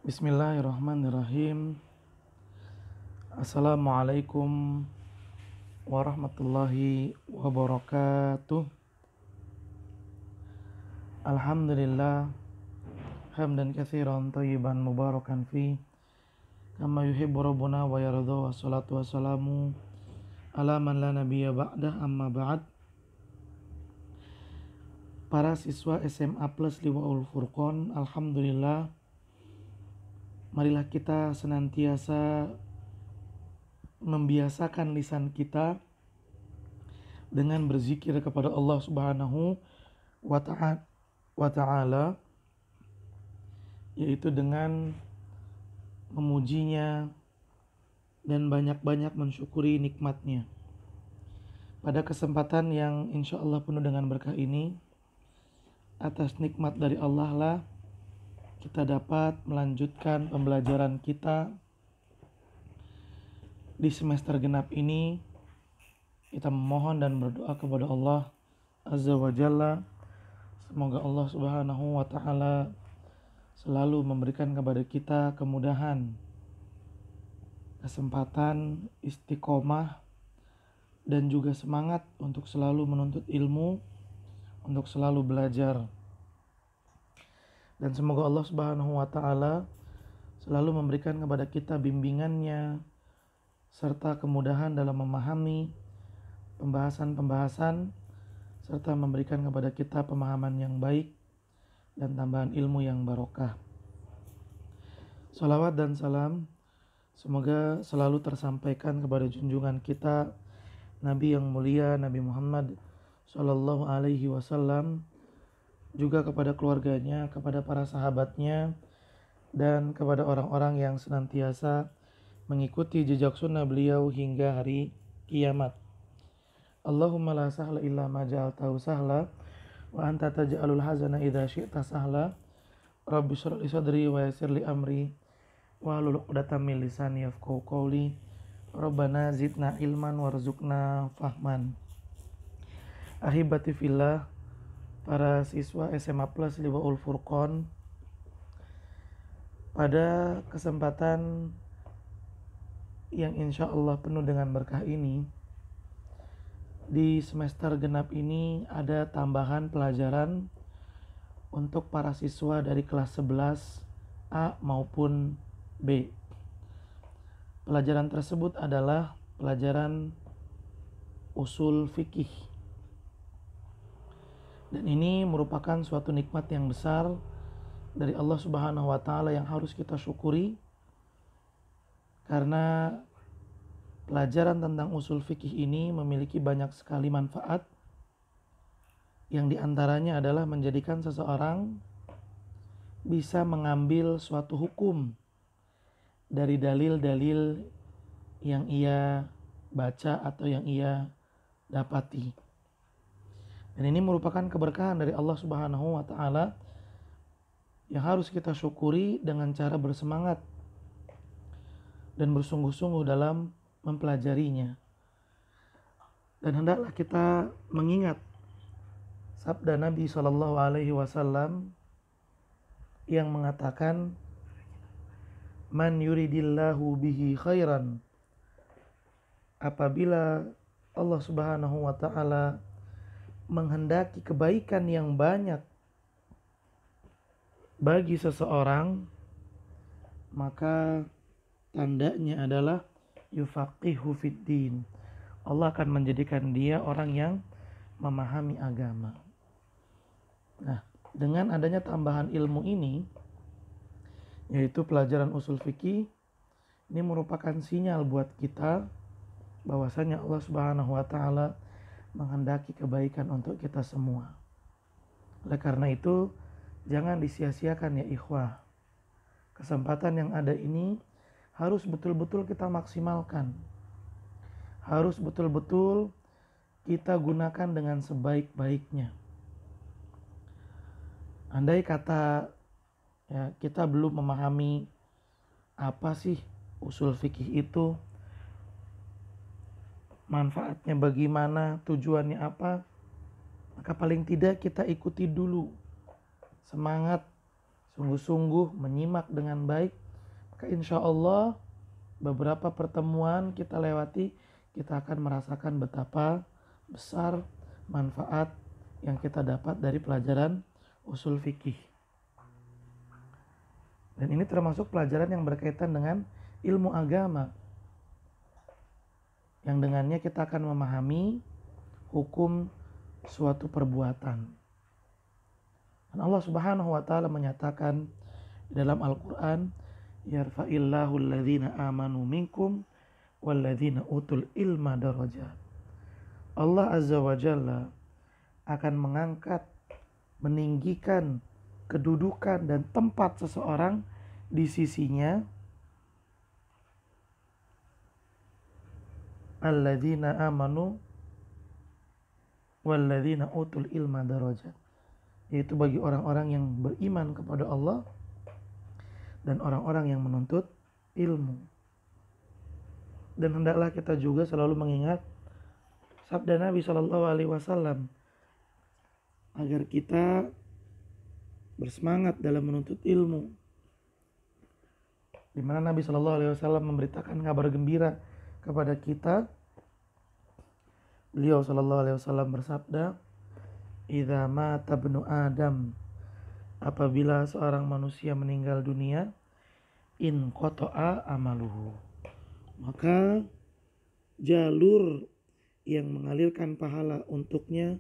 Bismillahirrahmanirrahim. Assalamualaikum warahmatullahi wabarakatuh. Alhamdulillah hamdan katsiran thayyiban mubarakan fi kama yuhibbu rabbuna wa yarda, wassalatu wassalamu ala man la nabiyya ba'dah, amma ba'd. Para siswa SMA Plus Liwaul Furqon, alhamdulillah, marilah kita senantiasa membiasakan lisan kita dengan berzikir kepada Allah Subhanahu wa ta'ala, yaitu dengan memujinya dan banyak-banyak mensyukuri nikmatnya. Pada kesempatan yang insya Allah penuh dengan berkah ini, atas nikmat dari Allah lah kita dapat melanjutkan pembelajaran kita di semester genap ini. Kita memohon dan berdoa kepada Allah Azza wa Jalla, semoga Allah Subhanahu wa ta'ala selalu memberikan kepada kita kemudahan, kesempatan, istiqomah, dan juga semangat untuk selalu menuntut ilmu, untuk selalu belajar. Dan semoga Allah Subhanahu wa ta'ala selalu memberikan kepada kita bimbingannya serta kemudahan dalam memahami pembahasan-pembahasan, serta memberikan kepada kita pemahaman yang baik dan tambahan ilmu yang barokah. Salawat dan salam semoga selalu tersampaikan kepada junjungan kita Nabi yang mulia, Nabi Muhammad Sallallahu Alaihi Wasallam, juga kepada keluarganya, kepada para sahabatnya, dan kepada orang-orang yang senantiasa mengikuti jejak sunnah beliau hingga hari kiamat. Allahumma la sahla illa ma ja'altahu sahla wa anta taj'alul hazana idza syi'ta sahla. Rabbi shrah li sadri wa yassir li amri wahlul 'uqdatam min lisani yafqahu qawli. Rabbana zidna ilman warzuqna fahman. Ahibati fillah, para siswa SMA Plus Liwaul Furqon, pada kesempatan yang insya Allah penuh dengan berkah ini, di semester genap ini ada tambahan pelajaran untuk para siswa dari kelas 11 A maupun B. Pelajaran tersebut adalah pelajaran usul fikih. Dan ini merupakan suatu nikmat yang besar dari Allah Subhanahu wa ta'ala yang harus kita syukuri, karena pelajaran tentang usul fikih ini memiliki banyak sekali manfaat, yang diantaranya adalah menjadikan seseorang bisa mengambil suatu hukum dari dalil-dalil yang ia baca atau yang ia dapati. Dan ini merupakan keberkahan dari Allah Subhanahu wa ta'ala yang harus kita syukuri dengan cara bersemangat dan bersungguh-sungguh dalam mempelajarinya. Dan hendaklah kita mengingat sabda Nabi Shallallahu Alaihi Wasallam yang mengatakan, man yuridillahu bihi khairan, apabila Allah Subhanahu wa ta'ala menghendaki kebaikan yang banyak bagi seseorang, maka tandanya adalah yufaqihu fiddin, Allah akan menjadikan dia orang yang memahami agama. Nah, dengan adanya tambahan ilmu ini, yaitu pelajaran usul fikih, ini merupakan sinyal buat kita bahwasanya Allah Subhanahu wa ta'ala menghendaki kebaikan untuk kita semua. Oleh karena itu, jangan disia-siakan ya ikhwah. Kesempatan yang ada ini harus betul-betul kita maksimalkan. Harus betul-betul kita gunakan dengan sebaik-baiknya. Andai kata kita belum memahami apa sih usul fikih itu, manfaatnya bagaimana, tujuannya apa, maka paling tidak kita ikuti dulu semangat sungguh-sungguh menyimak dengan baik, maka insya Allah beberapa pertemuan kita lewati, kita akan merasakan betapa besar manfaat yang kita dapat dari pelajaran usul fikih. Dan ini termasuk pelajaran yang berkaitan dengan ilmu agama, yang dengannya kita akan memahami hukum suatu perbuatan. Dan Allah Subhanahu wa taala menyatakan di dalam Al-Qur'an, yarfa'illahu alladhina amanu minkum walladzina utul ilma darajat. Allah Azza wa Jalla akan mengangkat, meninggikan kedudukan dan tempat seseorang di sisinya, alladzina amanu walladzina utul ilma darajat, yaitu bagi orang-orang yang beriman kepada Allah dan orang-orang yang menuntut ilmu. Dan hendaklah kita juga selalu mengingat sabda Nabi Shallallahu Alaihi Wasallam agar kita bersemangat dalam menuntut ilmu, di mana Nabi Shallallahu Alaihi Wasallam memberitakan kabar gembira kepada kita. Beliau Shallallahu Alaihi Wasallam bersabda, "Idza mata ibnu Adam," apabila seorang manusia meninggal dunia, in qata'a amaluhu, maka jalur yang mengalirkan pahala untuknya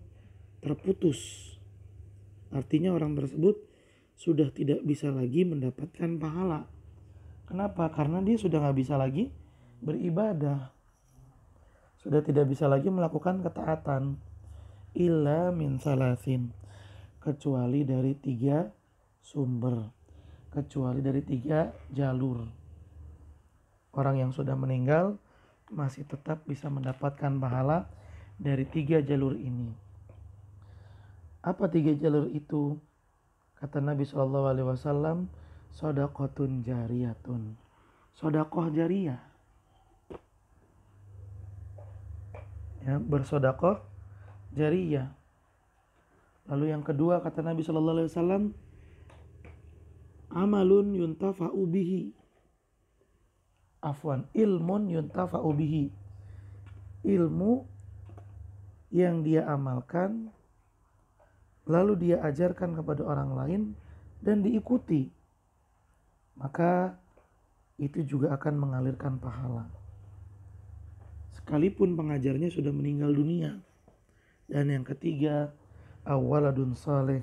terputus. Artinya orang tersebut sudah tidak bisa lagi mendapatkan pahala. Kenapa? Karena dia sudah gak bisa lagi beribadah, sudah tidak bisa lagi melakukan ketaatan. Illa min salasin, kecuali dari 3 sumber, kecuali dari 3 jalur. Orang yang sudah meninggal masih tetap bisa mendapatkan pahala dari 3 jalur ini. Apa 3 jalur itu? Kata Nabi SAW, sodaqotun jariyatun, sodakoh jariyah, ya, bersodakoh jariyah. Lalu yang kedua kata Nabi SAW, amalun yuntafa'u bihi, ilmun yuntafa'u bihi, ilmu yang dia amalkan lalu dia ajarkan kepada orang lain dan diikuti, maka itu juga akan mengalirkan pahala sekalipun pengajarnya sudah meninggal dunia. Dan yang ketiga, awaladun saleh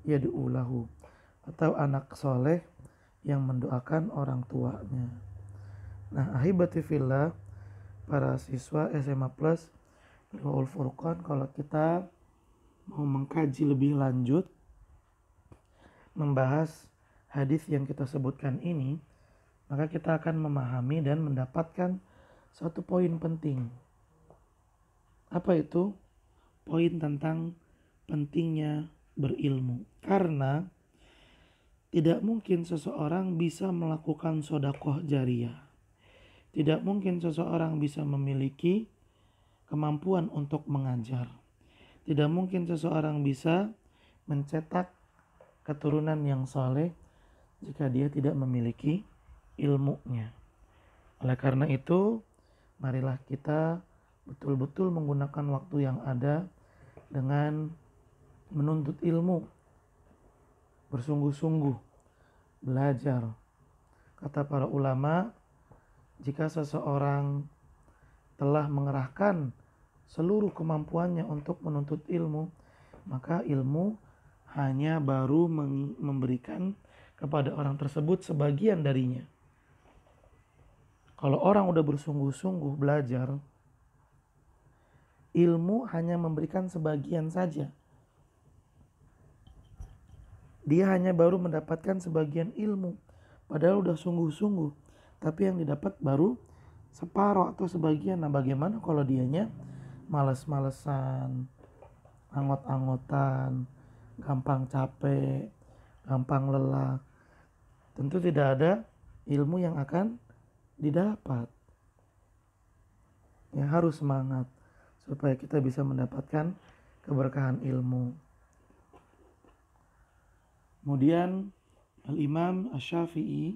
yad'u lahu, atau anak soleh yang mendoakan orang tuanya. Nah, ahibati fillah, para siswa SMA Plus Nurul Furqan, kalau kita mau mengkaji lebih lanjut membahas hadis yang kita sebutkan ini, maka kita akan memahami dan mendapatkan satu poin penting. Apa itu? Poin tentang pentingnya berilmu. Karena tidak mungkin seseorang bisa melakukan sodakoh jariyah, tidak mungkin seseorang bisa memiliki kemampuan untuk mengajar, tidak mungkin seseorang bisa mencetak keturunan yang saleh jika dia tidak memiliki ilmunya. Oleh karena itu, marilah kita betul-betul menggunakan waktu yang ada dengan menuntut ilmu, bersungguh-sungguh belajar. Kata para ulama, jika seseorang telah mengerahkan seluruh kemampuannya untuk menuntut ilmu, maka ilmu hanya baru memberikan kepada orang tersebut sebagian darinya. Kalau orang udah bersungguh-sungguh belajar, ilmu hanya memberikan sebagian saja. Dia hanya baru mendapatkan sebagian ilmu, padahal udah sungguh-sungguh, tapi yang didapat baru separuh atau sebagian. Nah, bagaimana kalau dianya males-malesan, angot-angotan, gampang capek, gampang lelah? Tentu tidak ada ilmu yang akan didapat. Ya, harus semangat supaya kita bisa mendapatkan keberkahan ilmu. Kemudian Al-Imam Asy-Syafi'i,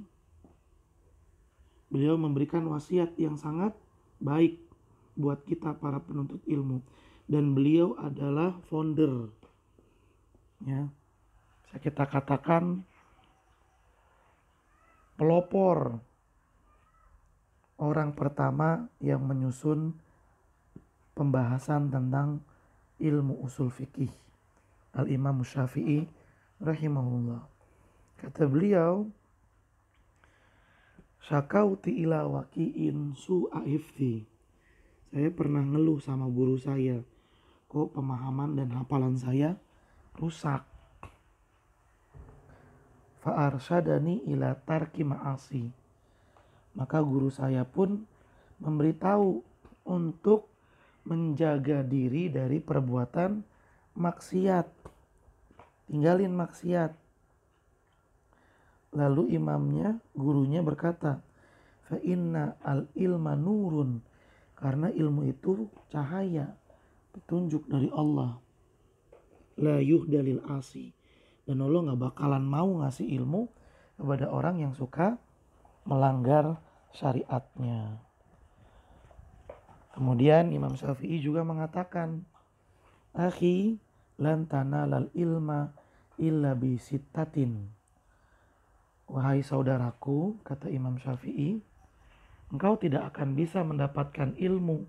beliau memberikan wasiat yang sangat baik buat kita para penuntut ilmu, dan beliau adalah founder, ya, bisa kita katakan pelopor, orang pertama yang menyusun pembahasan tentang ilmu usul fikih, Al-Imam Syafi'i rahimahullah. Kata beliau, syakauti ila waki'in su'a hifzi. Saya pernah ngeluh sama guru saya, kok pemahaman dan hafalan saya rusak. Fa'arsyadani ila tarki ma'asi. Maka guru saya pun memberitahu untuk menjaga diri dari perbuatan maksiat. Tinggalin maksiat. Lalu imamnya, gurunya berkata, fa inna al ilma nurun, karena ilmu itu cahaya, petunjuk dari Allah. La yuhdalil asi, dan Allah gak bakalan mau ngasih ilmu kepada orang yang suka melanggar syariatnya. Kemudian Imam Syafi'i juga mengatakan, akhi lan tanalal ilma illa bisittatin. Wahai saudaraku, kata Imam Syafi'i, engkau tidak akan bisa mendapatkan ilmu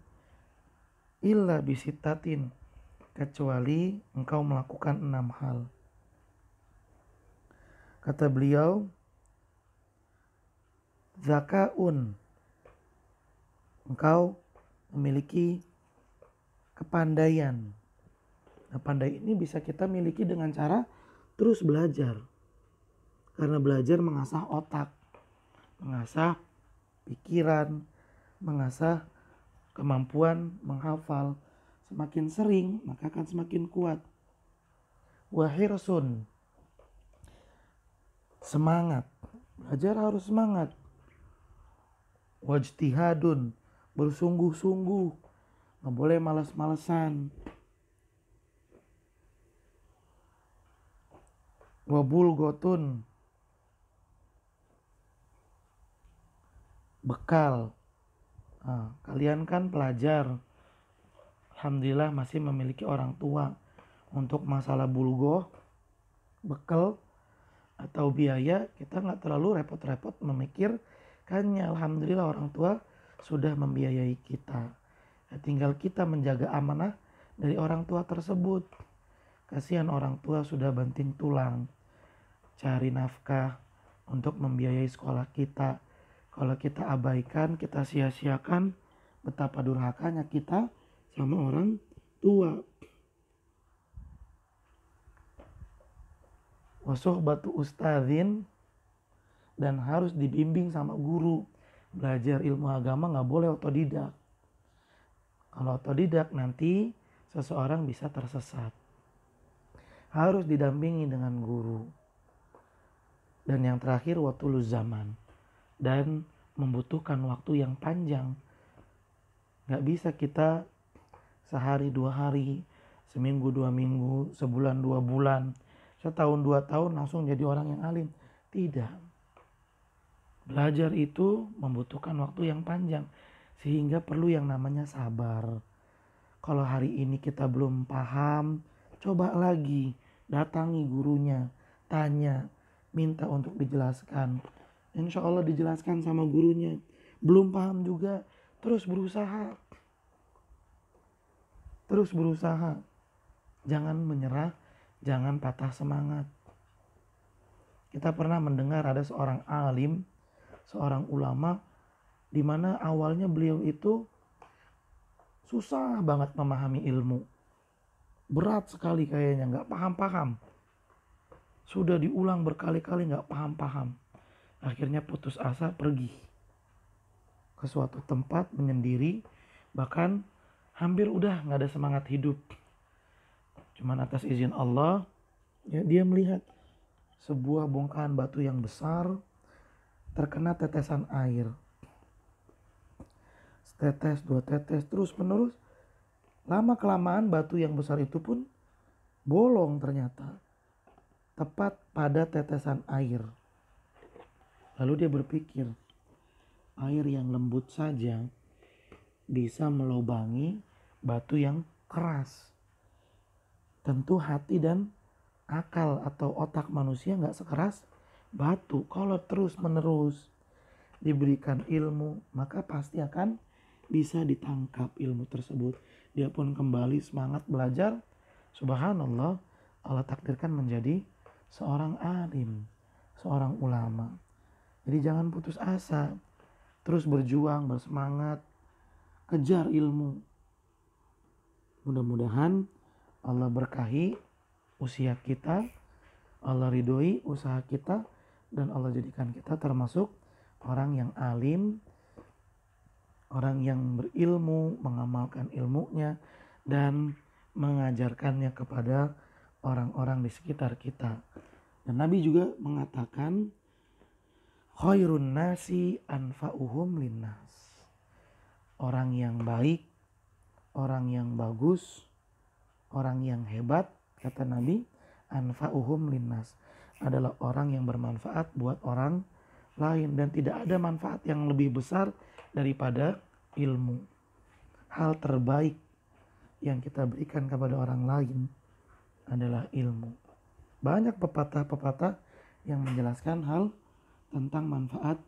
illa bisittatin, kecuali engkau melakukan 6 hal. Kata beliau, zakaun, engkau memiliki kepandaian. Nah, pandai ini bisa kita miliki dengan cara terus belajar. Karena belajar mengasah otak, mengasah pikiran, mengasah kemampuan menghafal. Semakin sering, maka akan semakin kuat. Wahirsun, semangat. Belajar harus semangat. Wajtihadun, bersungguh-sungguh. Gak boleh malas-malesan. Wabulgotun, bekal. Nah, kalian kan pelajar, alhamdulillah masih memiliki orang tua. Untuk masalah bulgoh, bekal atau biaya, kita gak terlalu repot-repot memikirkannya. Alhamdulillah orang tua sudah membiayai kita. Ya, tinggal kita menjaga amanah dari orang tua tersebut. Kasihan orang tua sudah banting tulang cari nafkah untuk membiayai sekolah kita. Kalau kita abaikan, kita sia-siakan, betapa durhakanya kita sama orang tua. Wasuhbatu ustadzin, dan harus dibimbing sama guru. Belajar ilmu agama gak boleh otodidak. Kalau otodidak nanti seseorang bisa tersesat. Harus didampingi dengan guru. Dan yang terakhir, watuluz zaman, dan membutuhkan waktu yang panjang. Gak bisa kita sehari 2 hari, seminggu 2 minggu, sebulan 2 bulan, setahun 2 tahun langsung jadi orang yang alim. Tidak. Belajar itu membutuhkan waktu yang panjang, sehingga perlu yang namanya sabar. Kalau hari ini kita belum paham, coba lagi, datangi gurunya, tanya, minta untuk dijelaskan. Insya Allah dijelaskan sama gurunya. Belum paham juga, terus berusaha. Terus berusaha. Jangan menyerah, jangan patah semangat. Kita pernah mendengar ada seorang alim, seorang ulama, di mana awalnya beliau itu susah banget memahami ilmu. Berat sekali kayaknya, gak paham-paham. Sudah diulang berkali-kali gak paham-paham. Akhirnya putus asa, pergi ke suatu tempat menyendiri. Bahkan hampir udah gak ada semangat hidup. Cuman atas izin Allah, ya, dia melihat sebuah bongkahan batu yang besar terkena tetesan air. Setetes, 2 tetes, terus menerus. Lama kelamaan batu yang besar itu pun bolong ternyata. Tepat pada tetesan air. Lalu dia berpikir, air yang lembut saja bisa melubangi batu yang keras. Tentu hati dan akal atau otak manusia nggak sekeras batu. Kalau terus menerus diberikan ilmu, maka pasti akan bisa ditangkap ilmu tersebut. Dia pun kembali semangat belajar. Subhanallah, Allah takdirkan menjadi seorang alim, seorang ulama. Jadi jangan putus asa, terus berjuang, bersemangat, kejar ilmu. Mudah-mudahan Allah berkahi usia kita, Allah ridhoi usaha kita, dan Allah jadikan kita termasuk orang yang alim, orang yang berilmu, mengamalkan ilmunya, dan mengajarkannya kepada orang-orang di sekitar kita. Dan Nabi juga mengatakan, khairun nasi anfa'uhum linnas. Orang yang baik, orang yang bagus, orang yang hebat, kata Nabi, anfa'uhum linnas, adalah orang yang bermanfaat buat orang lain. Dan tidak ada manfaat yang lebih besar daripada ilmu. Hal terbaik yang kita berikan kepada orang lain adalah ilmu. Banyak pepatah-pepatah yang menjelaskan hal tentang manfaat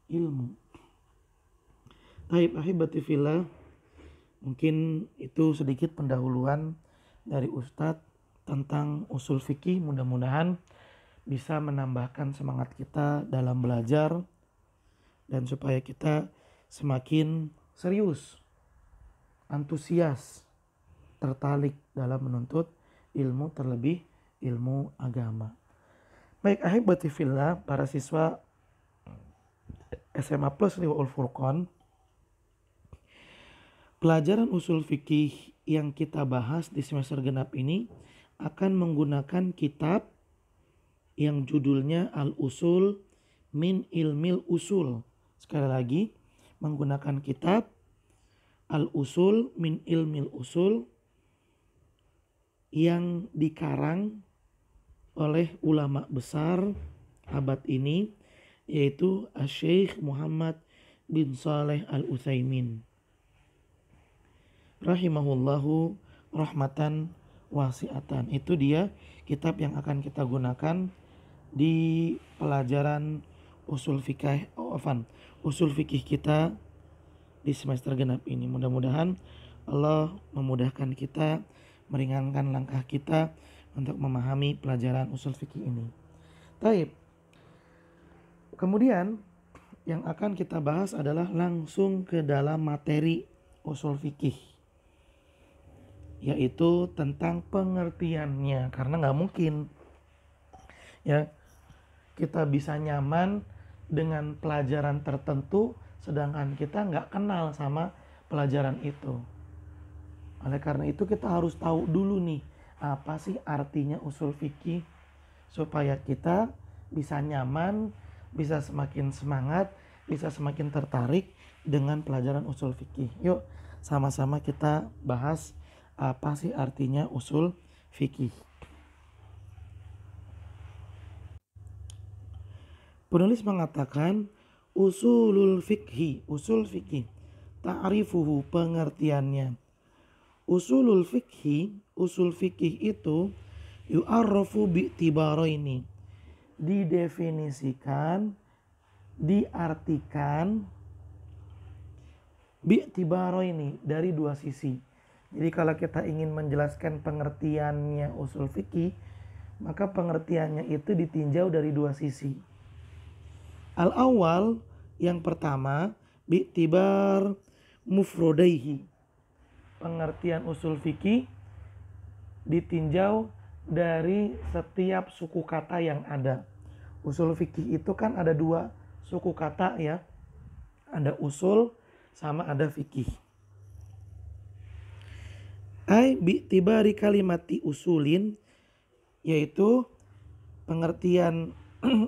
ilmu. Taib ahibati fillah, mungkin itu sedikit pendahuluan dari Ustadz tentang usul fikih. Mudah-mudahan bisa menambahkan semangat kita dalam belajar dan supaya kita semakin serius, antusias, tertarik dalam menuntut ilmu, terlebih ilmu agama. Baik ahibati fillah, para siswa SMA Plus Riwaul Furqan, pelajaran usul fikih yang kita bahas di semester genap ini akan menggunakan kitab yang judulnya Al-Usul min Ilmil Usul. Sekali lagi, menggunakan kitab Al-Usul min Ilmil Usul yang dikarang oleh ulama besar abad ini, yaitu Asy-Syaikh Muhammad bin Shalih Al-Utsaimin rahimahullahu rahmatan wasi'atan. Itu dia kitab yang akan kita gunakan di pelajaran usul fikih kita di semester genap ini. Mudah-mudahan Allah memudahkan kita, meringankan langkah kita untuk memahami pelajaran usul fikih ini. Taib. Kemudian yang akan kita bahas adalah langsung ke dalam materi usul fikih, yaitu tentang pengertiannya. Karena nggak mungkin ya kita bisa nyaman dengan pelajaran tertentu sedangkan kita nggak kenal sama pelajaran itu. Oleh karena itu kita harus tahu dulu nih, apa sih artinya usul fikih, supaya kita bisa nyaman, bisa semakin semangat, bisa semakin tertarik dengan pelajaran usul fikih. Yuk sama-sama kita bahas apa sih artinya usul fikih. Penulis mengatakan usul fikih, ta'rifuhu, pengertiannya. Usul fikih itu yu'arrafu bi'tibaraini, didefinisikan, diartikan bi'tibaraini, dari dua sisi. Jadi kalau kita ingin menjelaskan pengertiannya usul fikih, maka pengertiannya itu ditinjau dari dua sisi. Al-awwal, yang pertama, bi'tibar mufrodaihi, pengertian usul fikih ditinjau dari setiap suku kata yang ada. Usul fikih itu kan ada dua suku kata ya, ada usul sama ada fikih. Ai bi'tibari kalimati usulin, yaitu pengertian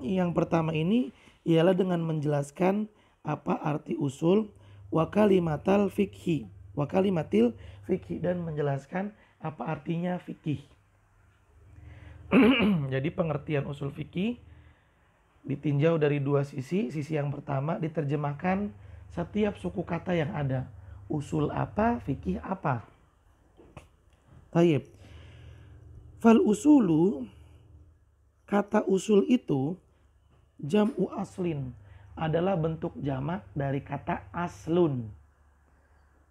yang pertama ini ialah dengan menjelaskan apa arti usul, wa kalimatil fikhi, dan menjelaskan apa artinya fikih. Jadi pengertian usul fikih Ditinjau dari dua sisi. Sisi yang pertama diterjemahkan setiap suku kata yang ada. Usul apa, fikih apa. Tayyib. Fal usulu, kata usul itu jam'u aslin, adalah bentuk jamak dari kata aslun.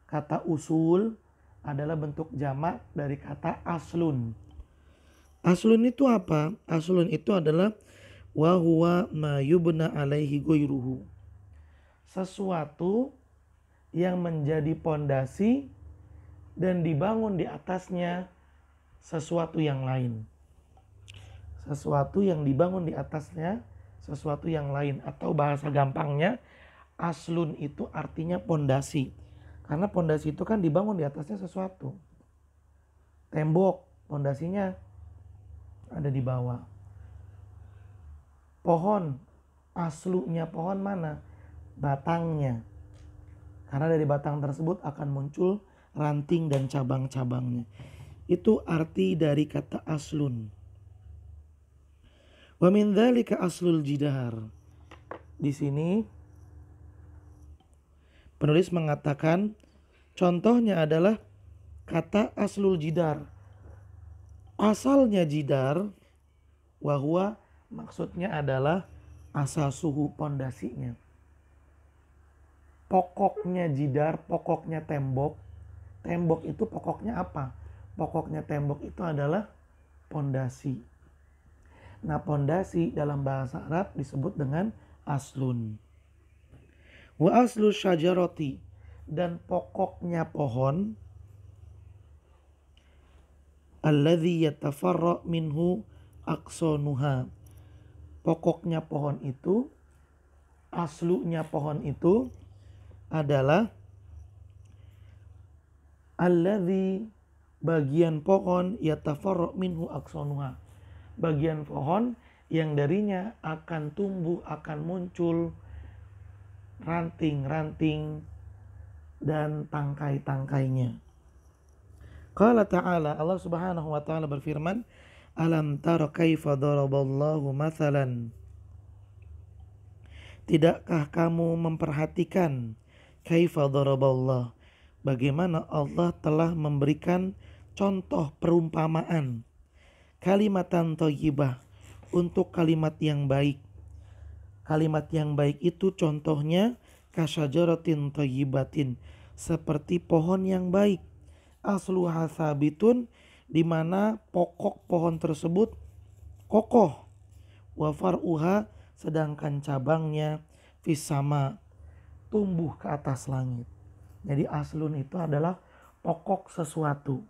Kata usul adalah bentuk jamak dari kata aslun. Aslun itu apa? Aslun itu adalah wa huwa ma yubna alaihi ghairuhu. Sesuatu yang menjadi pondasi dan dibangun di atasnya sesuatu yang lain. Sesuatu yang dibangun di atasnya sesuatu yang lain, atau bahasa gampangnya aslun itu artinya pondasi. Karena pondasi itu kan dibangun di atasnya sesuatu. Tembok, pondasinya ada di bawah. Pohon, aslunya pohon mana? Batangnya. Karena dari batang tersebut akan muncul ranting dan cabang-cabangnya. Itu arti dari kata aslun. Wa min dzalika aslul jidar. Di sini penulis mengatakan contohnya adalah kata aslul jidar. Asalnya jidar, wahwa maksudnya adalah asasuhu, pondasinya. Pokoknya jidar, pokoknya tembok. Tembok itu pokoknya apa? Pokoknya tembok itu adalah pondasi. Nah, pondasi dalam bahasa Arab disebut dengan aslun. Wa aslu syajarati, dan pokoknya pohon alladzi yatafarra minhu aqsanuha. Pokoknya pohon itu, aslunya pohon itu adalah alladzi, bagian pohon, yatafarra minhu aqsanuha, bagian pohon yang darinya akan tumbuh, akan muncul ranting-ranting dan tangkai-tangkainya. Qala ta'ala, Allah Subhanahu wa ta'ala berfirman, alam tara kaifa daraballahu mathalan, tidakkah kamu memperhatikan kaifa daraballah, bagaimana Allah telah memberikan contoh perumpamaan, kalimatan thayyibah, untuk kalimat yang baik. Kalimat yang baik itu contohnya kasyajaratin thayyibatin, seperti pohon yang baik. Asluha sabitun, di mana pokok pohon tersebut kokoh. Wa far'uha, sedangkan cabangnya fis sama, tumbuh ke atas langit. Jadi aslun itu adalah pokok sesuatu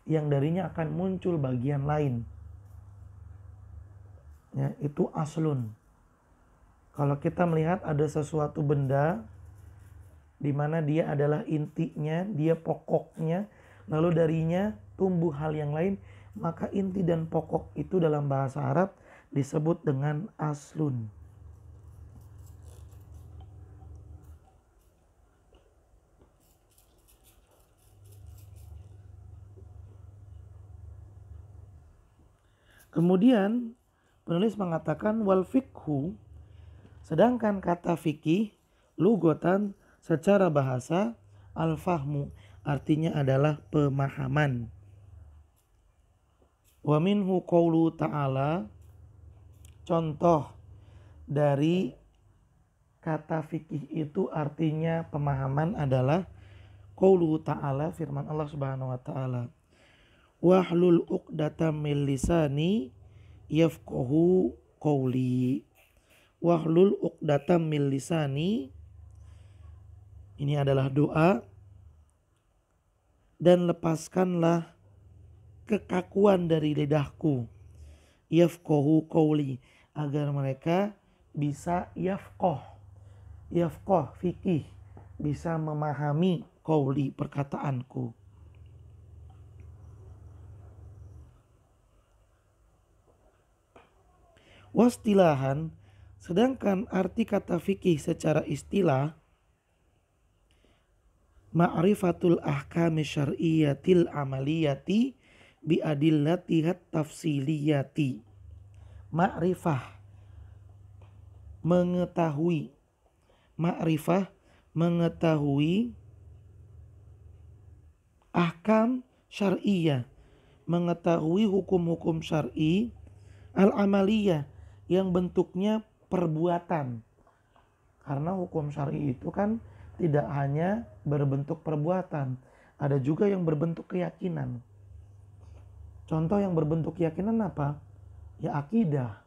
yang darinya akan muncul bagian lain. Ya, itu aslun. Kalau kita melihat ada sesuatu benda di mana dia adalah intinya, dia pokoknya, lalu darinya tumbuh hal yang lain, maka inti dan pokok itu dalam bahasa Arab disebut dengan aslun. Kemudian penulis mengatakan wal fiqhu, sedangkan kata fikih lugotan secara bahasa, al-fahmu, artinya adalah pemahaman. Wa minhu qaulu ta'ala, contoh dari kata fikih itu artinya pemahaman adalah qaulu ta'ala, firman Allah Subhanahu wa ta'ala, wahlul uqdatam min lisani yafqahu qauli. Wahlul uqdatam min lisani, ini adalah doa, dan lepaskanlah kekakuan dari lidahku, yafqahu qauli, agar mereka bisa yafqah fikih, bisa memahami qauli, perkataanku. Wastilahan, sedangkan arti kata fikih secara istilah, ma'rifatul ahkami syar'iyyatil amaliyati bi adillatihat tafsiliyati. Ma'rifah, mengetahui. Ma'rifah mengetahui ahkam syar'iyah, mengetahui hukum-hukum syar'i al-amaliyah yang bentuknya perbuatan. Karena hukum syar'i itu kan tidak hanya berbentuk perbuatan, ada juga yang berbentuk keyakinan. Contoh yang berbentuk keyakinan apa? Ya akidah.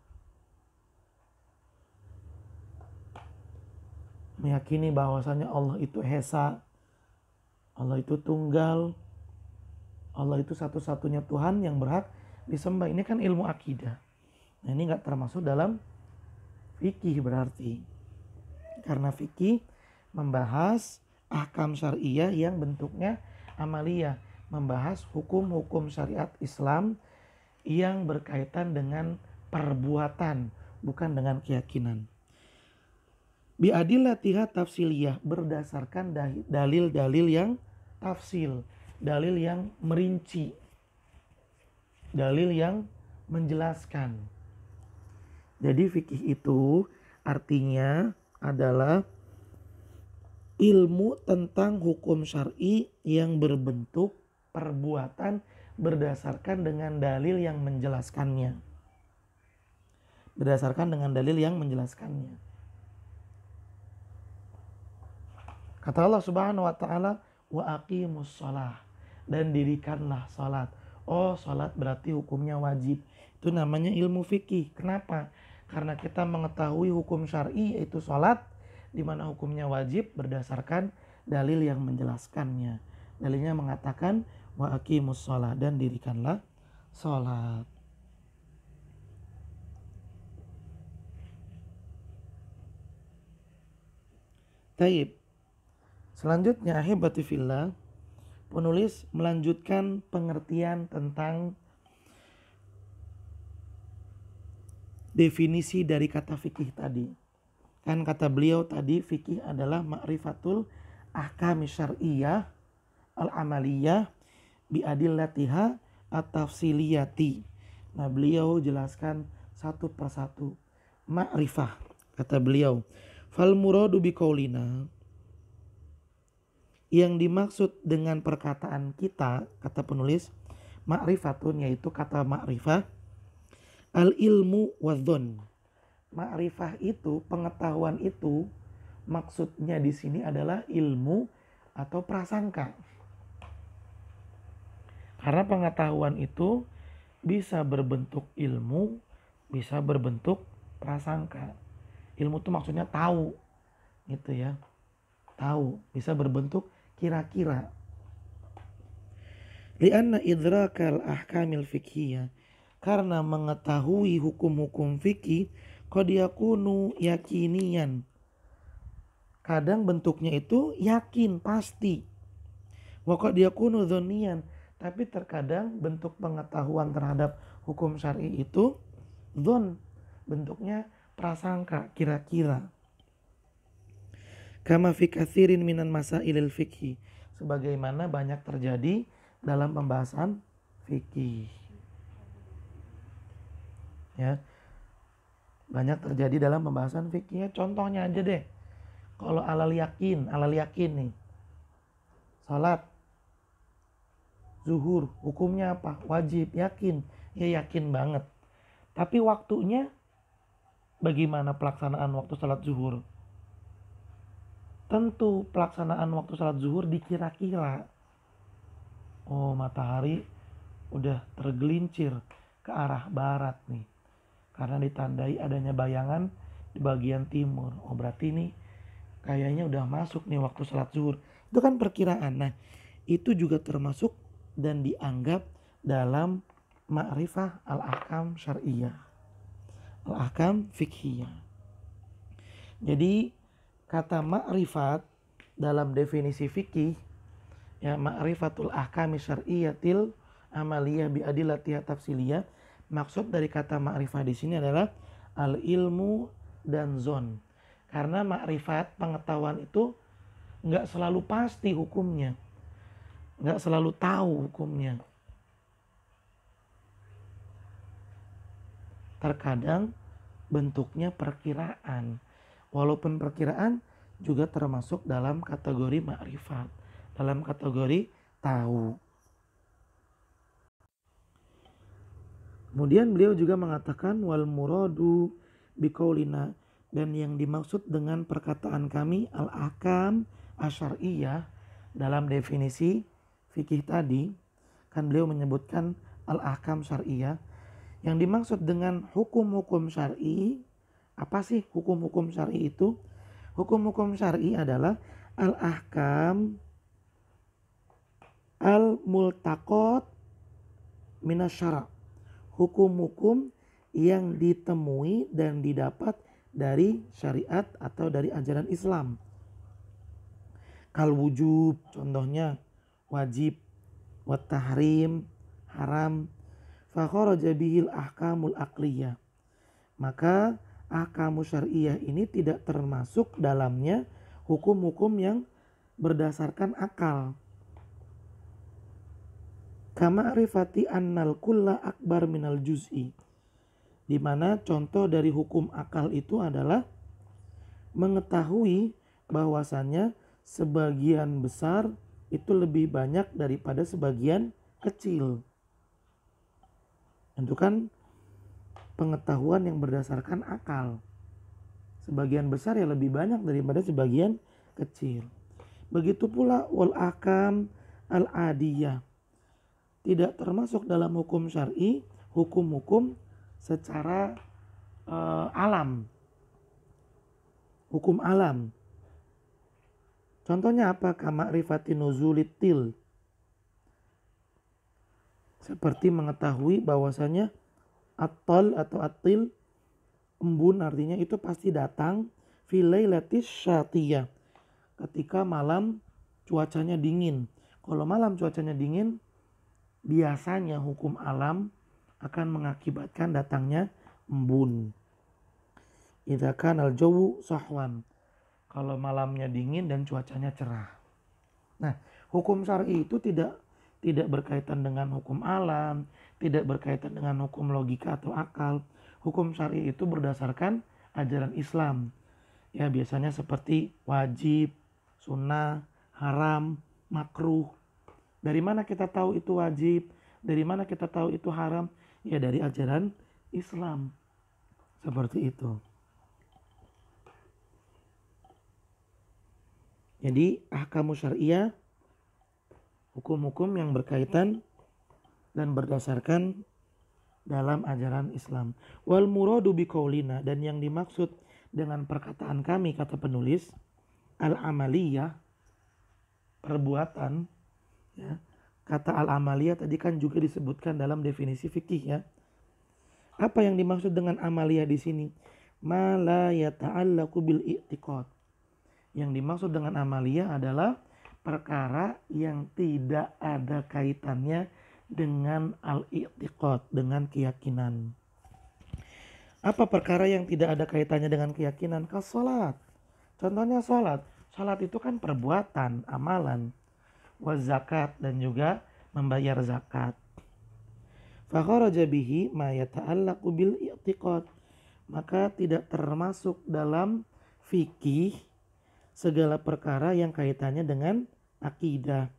Meyakini bahwasanya Allah itu esa, Allah itu tunggal, Allah itu satu-satunya Tuhan yang berhak disembah. Ini kan ilmu akidah. Nah ini gak termasuk dalam fikih berarti. Karena fikih membahas ahkam syariah yang bentuknya amaliyah. Membahas hukum-hukum syariat Islam yang berkaitan dengan perbuatan, bukan dengan keyakinan. Biadillatiha tafsiliyah, berdasarkan dalil-dalil yang tafsil, dalil yang merinci, dalil yang menjelaskan. Jadi fikih itu artinya adalah ilmu tentang hukum syar'i yang berbentuk perbuatan berdasarkan dengan dalil yang menjelaskannya. Berdasarkan dengan dalil yang menjelaskannya. Kata Allah Subhanahu wa taala, wa aqimus shalah, dan dirikanlah salat. Oh, salat berarti hukumnya wajib. Itu namanya ilmu fikih. Kenapa? Karena kita mengetahui hukum syar'i yaitu salat, di mana hukumnya wajib berdasarkan dalil yang menjelaskannya. Dalilnya mengatakan wa aqimus shalah, dan dirikanlah salat. Taib. Selanjutnya ahibati fillah, penulis melanjutkan pengertian tentang definisi dari kata fikih tadi. Kan kata beliau tadi fikih adalah ma'rifatul ahkam syar'iyyah al-amaliyah biadillatiha at-tafsiliyati. Nah beliau jelaskan satu persatu. Ma'rifah, kata beliau, fal muradu biqaulina, yang dimaksud dengan perkataan kita, kata penulis, ma'rifatun, yaitu kata ma'rifah, al-ilmu wadzon. Ma'rifah itu, pengetahuan itu, maksudnya di sini adalah ilmu atau prasangka. Karena pengetahuan itu bisa berbentuk ilmu, bisa berbentuk prasangka. Ilmu itu maksudnya tahu, gitu ya. Tahu, bisa berbentuk kira-kira. Lianna idrakal ahkamil fikhiyah, karena mengetahui hukum-hukum fikih qad yakunu yakinian, kadang bentuknya itu yakin, pasti. Wa qad yakunu dzanniyan, tapi terkadang bentuk pengetahuan terhadap hukum syar'i itu dzon, bentuknya prasangka, kira-kira. Kama fi katsirin minan masailil fikhi, sebagaimana banyak terjadi dalam pembahasan fikih. Ya. Banyak terjadi dalam pembahasan fikih. Contohnya aja deh. Kalau alal yakin nih. Salat zuhur, hukumnya apa? Wajib, yakin. Ya yakin banget. Tapi waktunya bagaimana pelaksanaan waktu salat zuhur? Tentu pelaksanaan waktu salat zuhur dikira-kira. Oh, matahari udah tergelincir ke arah barat nih. Karena ditandai adanya bayangan di bagian timur. Oh, berarti nih kayaknya udah masuk nih waktu salat zuhur. Itu kan perkiraan. Nah, itu juga termasuk dan dianggap dalam ma'rifah al-ahkam syar'iyyah. Al-ahkam fikhiyah. Jadi kata ma'rifat dalam definisi fikih, ya, ma'rifatul ahkami syar'iyyatil amaliyah biadillatiha tafsiliyah, maksud dari kata ma'rifah di sini adalah al-ilmu dan zon. Karena ma'rifat, pengetahuan itu nggak selalu pasti hukumnya, nggak selalu tahu hukumnya. Terkadang bentuknya perkiraan. Walaupun perkiraan juga termasuk dalam kategori ma'rifat, dalam kategori tahu. Kemudian beliau juga mengatakan wal muradu biqaulina, dan yang dimaksud dengan perkataan kami al-ahkam asyariyah dalam definisi fikih tadi, kan beliau menyebutkan al-ahkam syar'iyah. Yang dimaksud dengan hukum-hukum syar'i, apa sih hukum-hukum syar'i itu? Hukum-hukum syar'i adalah al-ahkam al-multaqat minas syara', hukum-hukum yang ditemui dan didapat dari syariat atau dari ajaran Islam. Kal wujub, contohnya wajib, wat tahrim, haram, fa kharaja bihil ahkamul aqliyah. Maka ahkamu syar'iyah ini tidak termasuk dalamnya hukum-hukum yang berdasarkan akal. Kama arifati annal kulla akbar minal juz'i, di mana contoh dari hukum akal itu adalah mengetahui bahwasannya sebagian besar itu lebih banyak daripada sebagian kecil. Itu kan pengetahuan yang berdasarkan akal. Sebagian besar ya lebih banyak daripada sebagian kecil. Begitu pula wal ahkam al adiyah, tidak termasuk dalam hukum syar'i hukum-hukum secara alam, hukum alam. Contohnya apa? Kama rifati nuzulit til, seperti mengetahui bahwasanya at-tal atau at-til, embun, artinya itu pasti datang fi lailatis syatiyah, ketika malam cuacanya dingin. Kalau malam cuacanya dingin, biasanya hukum alam akan mengakibatkan datangnya embun. Idza kana al-jawu sahwan, kalau malamnya dingin dan cuacanya cerah. Nah, hukum syar'i itu tidak berkaitan dengan hukum alam, tidak berkaitan dengan hukum logika atau akal. Hukum syar'i itu berdasarkan ajaran Islam. Ya, biasanya seperti wajib, sunnah, haram, makruh. Dari mana kita tahu itu wajib? Dari mana kita tahu itu haram? Ya dari ajaran Islam. Seperti itu. Jadi ahkamu syar'iyah, hukum-hukum yang berkaitan dan berdasarkan dalam ajaran Islam. Wal muradu biqaulina, dan yang dimaksud dengan perkataan kami, kata penulis, al-amaliyah, perbuatan. Ya, kata al-amaliyah tadi kan juga disebutkan dalam definisi fikih ya. Apa yang dimaksud dengan amaliyah di sini? Ma la yata'allaqu bil i'tiqad. Yang dimaksud dengan amaliyah adalah perkara yang tidak ada kaitannya dengan al-i'tiqad, dengan keyakinan. Apa perkara yang tidak ada kaitannya dengan keyakinan? Salat. Contohnya salat. Salat itu kan perbuatan, amalan. Wa zakat, dan juga membayar zakat. Fa kharaja bihi ma yata'allaqu bil i'tiqad. Maka tidak termasuk dalam fikih segala perkara yang kaitannya dengan akidah,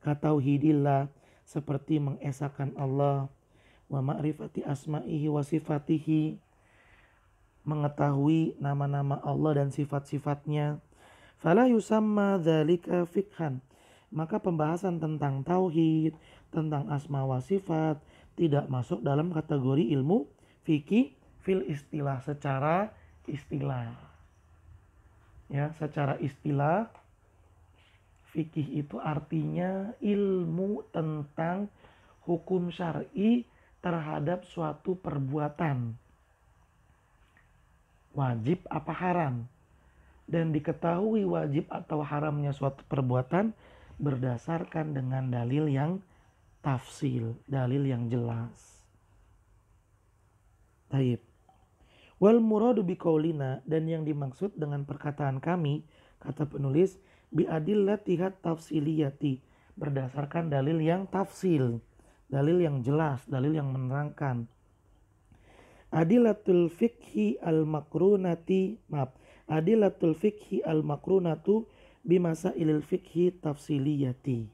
katauhidillah, seperti mengesahkan Allah, wa ma'rifati asma'ihi wa sifatihi, mengetahui nama-nama Allah dan sifat-sifatnya. Fala yusamma dzalika fikhan. Maka pembahasan tentang tauhid, tentang asma wa sifat tidak masuk dalam kategori ilmu fikih fil istilah, secara istilah. Ya, secara istilah fikih itu artinya ilmu tentang hukum syar'i terhadap suatu perbuatan, wajib apa haram, dan diketahui wajib atau haramnya suatu perbuatan berdasarkan dengan dalil yang tafsil, dalil yang jelas. Taib. Wal muradu biqaulina, dan yang dimaksud dengan perkataan kami, kata penulis, bi adillatihat tafsiliyati, berdasarkan dalil yang tafsil, dalil yang jelas, dalil yang menerangkan. Adilatul fikhi al-makrunati, maaf, adilatul fikhi al-makrunatu bimasailil fikhi tafsiliyati.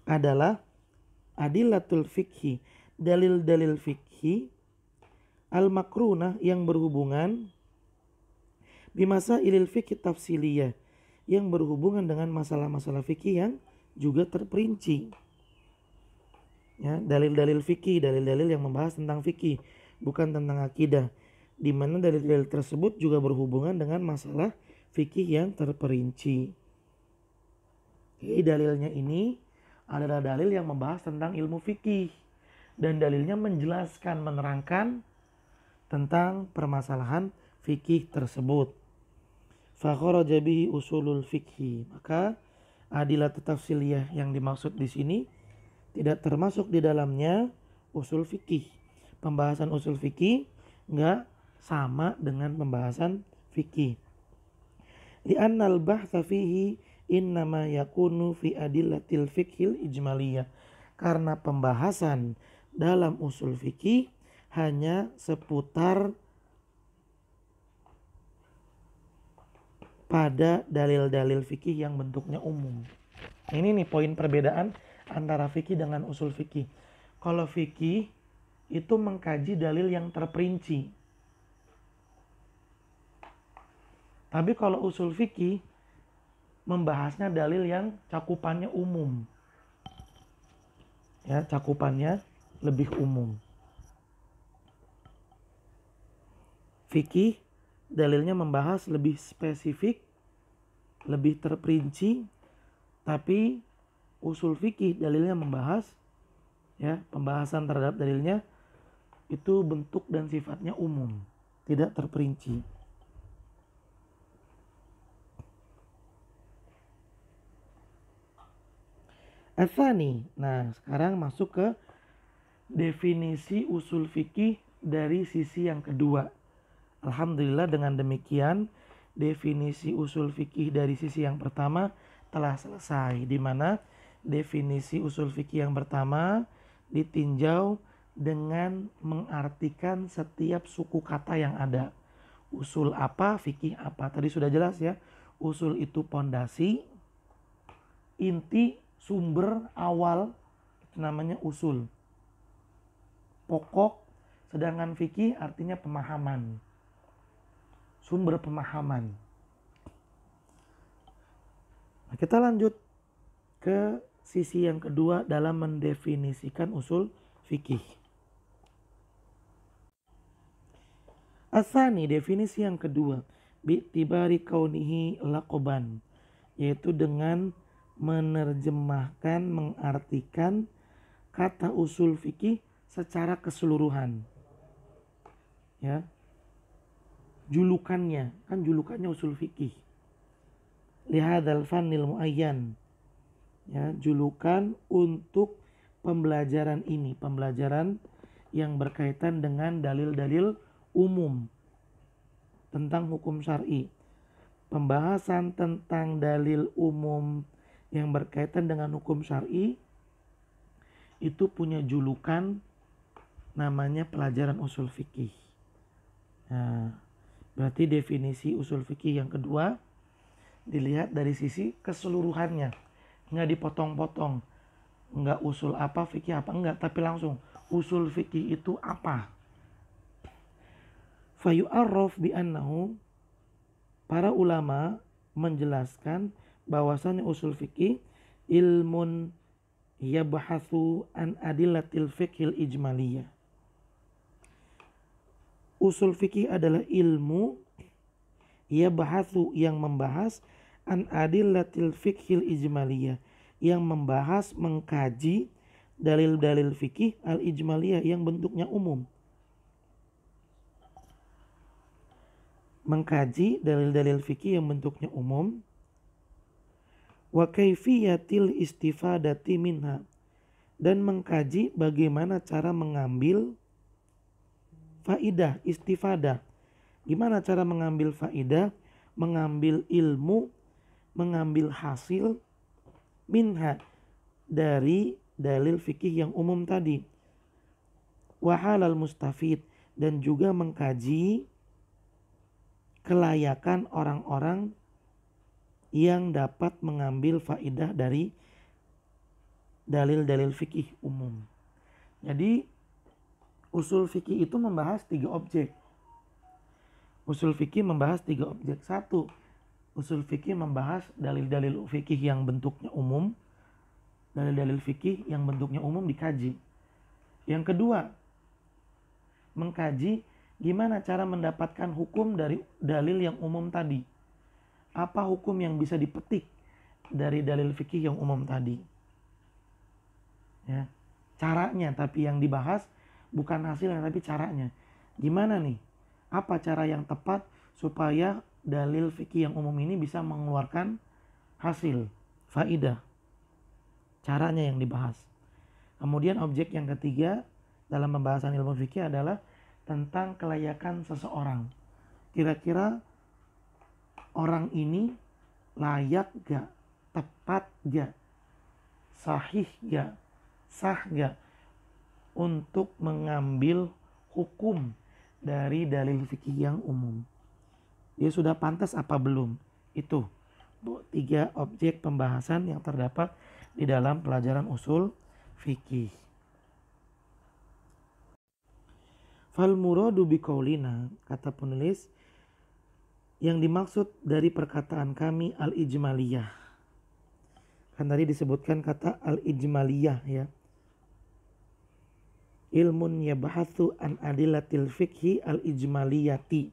Adalah adilatul fikhi, dalil-dalil fikhi al-makrunah yang berhubungan bimasailil fikhi tafsiliyah, yang berhubungan dengan masalah-masalah fikih yang juga terperinci. Ya, dalil-dalil fikih, dalil-dalil yang membahas tentang fikih, bukan tentang akidah, di mana dalil-dalil tersebut juga berhubungan dengan masalah fikih yang terperinci. Jadi dalilnya ini adalah dalil yang membahas tentang ilmu fikih, dan dalilnya menjelaskan, menerangkan tentang permasalahan fikih tersebut. Fakharaja bihi usulul fikhi, maka adilah tafsiliyah yang dimaksud di sini tidak termasuk di dalamnya usul fikih. Pembahasan usul fikih enggak sama dengan pembahasan fikih. Li'annal bahtsa fihi innama yakunu fi adillatil fikhil ijmaliyah. Karena pembahasan dalam usul fikih hanya seputar pada dalil-dalil fikih yang bentuknya umum. Ini nih poin perbedaan antara fikih dengan usul fikih. Kalau fikih itu mengkaji dalil yang terperinci. Tapi kalau usul fikih membahasnya dalil yang cakupannya umum. Ya, cakupannya lebih umum. Fikih dalilnya membahas lebih spesifik, lebih terperinci, tapi usul fikih dalilnya membahas, ya, pembahasan terhadap dalilnya itu bentuk dan sifatnya umum, tidak terperinci. Atsani. Nah, sekarang masuk ke definisi usul fikih dari sisi yang kedua. Alhamdulillah dengan demikian definisi usul fikih dari sisi yang pertama telah selesai, di mana definisi usul fikih yang pertama ditinjau dengan mengartikan setiap suku kata yang ada. Usul apa, fikih apa. Tadi sudah jelas ya. Usul itu pondasi, inti, sumber, awal, itu namanya usul. Pokok, sedangkan fikih artinya pemahaman. Sumber pemahaman. Nah, kita lanjut ke sisi yang kedua dalam mendefinisikan usul fikih. Asani, definisi yang kedua, bi'tibari kaunihi laqaban, yaitu dengan menerjemahkan, mengartikan kata usul fikih secara keseluruhan. Ya. Julukannya, kan julukannya usul fikih. Lihadzal fannil muayyan. Ya, julukan untuk pembelajaran ini, pembelajaran yang berkaitan dengan dalil-dalil umum tentang hukum syar'i. Pembahasan tentang dalil umum yang berkaitan dengan hukum syar'i itu punya julukan namanya pelajaran usul fikih. Nah, berarti definisi usul fikih yang kedua dilihat dari sisi keseluruhannya, nggak dipotong-potong, nggak usul apa fikih apa, enggak, tapi langsung usul fikih itu apa. Fayu'arraf bi'annahu, para ulama menjelaskan bahwasannya usul fikih ilmun yabhatsu an adillatil fiqhil ijmaliyah. Usul fikih adalah ilmu yabhatsu yang membahas an adillatil fiqhil ijmaliyah, yang membahas, mengkaji dalil-dalil fikih al ijmaliyah yang bentuknya umum. Mengkaji dalil-dalil fikih yang bentuknya umum. Wa kaifiyatil istifadati minha, dan mengkaji bagaimana cara mengambil faidah, istifadah. Gimana cara mengambil faidah, mengambil ilmu, mengambil hasil minha, dari dalil fikih yang umum tadi. Wahalal mustafid, dan juga mengkaji kelayakan orang-orang yang dapat mengambil faidah dari dalil-dalil fikih umum. Jadi usul fikih itu membahas 3 objek. Usul fikih membahas 3 objek. 1, usul fikih membahas dalil-dalil fikih yang bentuknya umum. Dalil-dalil fikih yang bentuknya umum dikaji. Yang kedua, mengkaji gimana cara mendapatkan hukum dari dalil yang umum tadi. Apa hukum yang bisa dipetik dari dalil fikih yang umum tadi. Ya, caranya, tapi yang dibahas bukan hasilnya tapi caranya. Gimana nih? Apa cara yang tepat supaya dalil fikih yang umum ini bisa mengeluarkan hasil, faidah. Caranya yang dibahas. Kemudian objek yang ketiga dalam pembahasan ilmu fikih adalah tentang kelayakan seseorang. Kira-kira orang ini layak gak? Tepat gak? Sahih gak? Sah gak? Untuk mengambil hukum dari dalil fikih yang umum. Dia sudah pantas apa belum? Itu 3 objek pembahasan yang terdapat di dalam pelajaran usul fikih. Fal muradu biqaulina, kata penulis, yang dimaksud dari perkataan kami al-ijmaliyah. Kan tadi disebutkan kata al-ijmaliyah ya. Ilmun yabahatsu an adillatil fikhi al-ijmaliyati.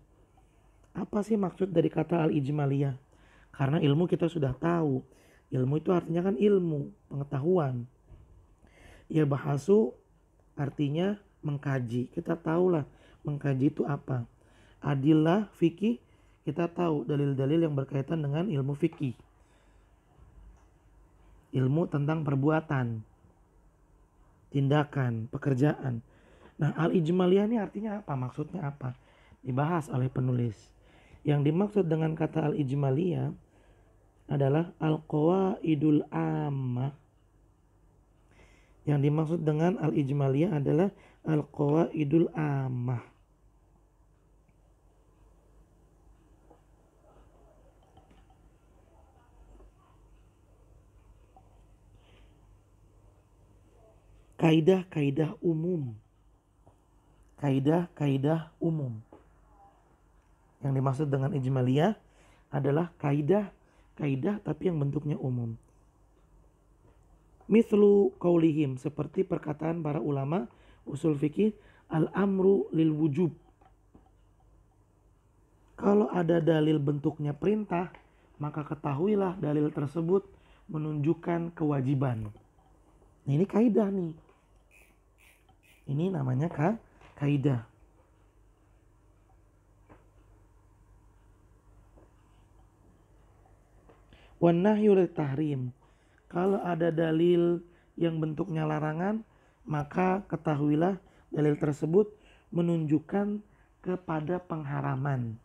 Apa sih maksud dari kata al-ijmaliyah? Karena ilmu kita sudah tahu. Ilmu itu artinya kan ilmu, pengetahuan. Yabahasu artinya mengkaji. Kita tahulah mengkaji itu apa. Adillah fikih, kita tahu dalil-dalil yang berkaitan dengan ilmu fikih. Ilmu tentang perbuatan, tindakan, pekerjaan. Nah, al-ijmaliyah ini artinya apa? Maksudnya apa? Dibahas oleh penulis. Yang dimaksud dengan kata al-ijmaliyah adalah al-qawaidul ammah. Yang dimaksud dengan al-ijmaliyah adalah al-qawaidul ammah. Kaidah-kaidah umum. Kaidah-kaidah umum. Yang dimaksud dengan ijmaliyah adalah kaidah tapi yang bentuknya umum. Mithlu qaulihim, seperti perkataan para ulama usul fikih, al-amru lil wujub. Kalau ada dalil bentuknya perintah, maka ketahuilah dalil tersebut menunjukkan kewajiban. Nah, ini kaidah nih. Ini namanya kaidah. Wan nahyu lit tahrim. Kalau ada dalil yang bentuknya larangan, maka ketahuilah dalil tersebut menunjukkan kepada pengharaman.